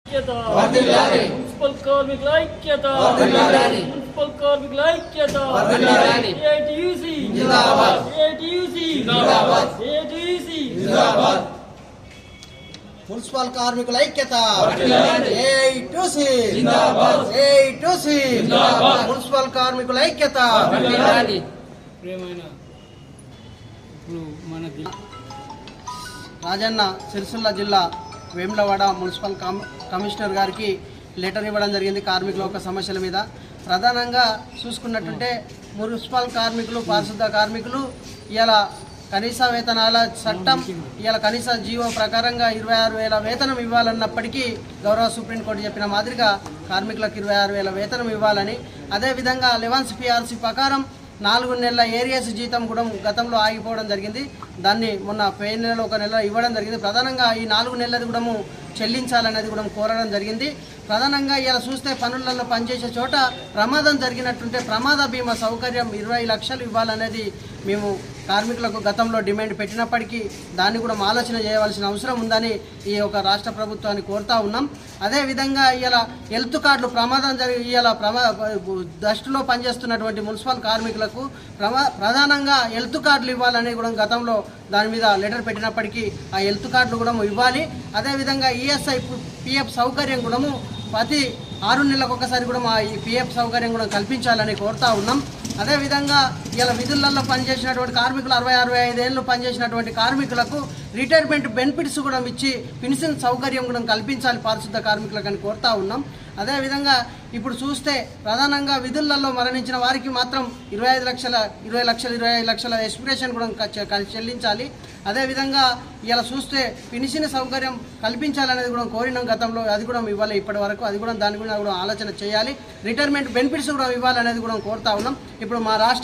Municipal కార్మికుల ఐక్యత, municipal కార్మికుల ఐక్యత, ఏటీయూసీ జిందాబాద్, ఏటీయూసీ జిందాబాద్, ఏటీయూసీ జిందాబాద్. మున్సిపల్ కార్మికుల ఐక్యత, ఏటీయూసీ జిందాబాద్, ఏటీయూసీ జిందాబాద్. మున్సిపల్ కార్మికుల ఐక్యత. ప్రియమైన ఇప్పుడు మనకి రాజన్న సిరిసిల్ల జిల్లా వేములవాడ మున్సిపల్ కమిషనర్ గారికి లెటర్ ఇవ్వడం జరిగింది కార్మికుల యొక్క సమస్యల మీద. ప్రధానంగా చూసుకున్నట్టుంటే మున్సిపల్ కార్మికులు, పారిశుద్ధ కార్మికులు ఇలా కనీస వేతనాల చట్టం, ఇలా కనీస జీవో ప్రకారంగా 26,000 వేతనం ఇవ్వాలన్నప్పటికీ గౌరవ సుప్రీంకోర్టు చెప్పిన మాదిరిగా కార్మికులకు 26,000 వేతనం ఇవ్వాలని, అదేవిధంగా 11 PRC ప్రకారం 4 నెలల ఏరియస్ జీతం కూడా గతంలో ఆగిపోవడం జరిగింది. దాన్ని మొన్న పే నెలలో 1 నెల ఇవ్వడం జరిగింది. ప్రధానంగా ఈ 4 నెలలది కూడా చెల్లించాలనేది కూడా కోరడం జరిగింది. ప్రధానంగా ఇలా చూస్తే పనులలో పనిచేసే చోట ప్రమాదం జరిగినట్టుంటే ప్రమాద బీమా సౌకర్యం 20 లక్షలు ఇవ్వాలనేది మేము కార్మికులకు గతంలో డిమాండ్ పెట్టినప్పటికీ దాన్ని కూడా ఆలోచన చేయవలసిన అవసరం ఉందని ఈ యొక్క రాష్ట్ర ప్రభుత్వాన్ని కోరుతా ఉన్నాం. అదేవిధంగా ఇలా హెల్త్ కార్డులు ప్రమాదం జరిగి ఇలా దస్టులో పనిచేస్తున్నటువంటి మున్సిపల్ కార్మికులకు ప్రధానంగా హెల్త్ కార్డులు ఇవ్వాలని కూడా గతంలో దాని మీద లెటర్ పెట్టినప్పటికీ ఆ హెల్త్ కార్డులు కూడా ఇవ్వాలి. అదేవిధంగా ఈఎస్ఐ పిఎఫ్ సౌకర్యం కూడా ప్రతి 6 నెలలకు ఒకసారి కూడా మా ఈ పిఎఫ్ సౌకర్యం కూడా కల్పించాలని కోరుతా ఉన్నాం. అదేవిధంగా ఇలా విధులలో పనిచేసినటువంటి కార్మికులు 60-65 ఏళ్ళు పనిచేసినటువంటి కార్మికులకు రిటైర్మెంట్ బెనిఫిట్స్ కూడా ఇచ్చి పెన్షన్ సౌకర్యం కూడా కల్పించాలి పారిశుద్ధ కార్మికులకు అని కోరుతా ఉన్నాం. అదేవిధంగా ఇప్పుడు చూస్తే ప్రధానంగా విధులలో మరణించిన వారికి మాత్రం 20 లక్షల ఎక్స్ప్రెషన్ కూడా చెల్లించాలి. అదేవిధంగా ఇలా చూస్తే పెన్షన్ సౌకర్యం కల్పించాలనేది కూడా కోరినాం గతంలో, అది కూడా ఇవ్వాలి ఇప్పటి వరకు. అది కూడా దాని గురించి కూడా ఆలోచన చేయాలి. రిటైర్మెంట్ బెనిఫిట్స్ కూడా ఇవ్వాలనేది కూడా కోరుతా ఉన్నాం. ఇప్పుడు మా రాష్ట్ర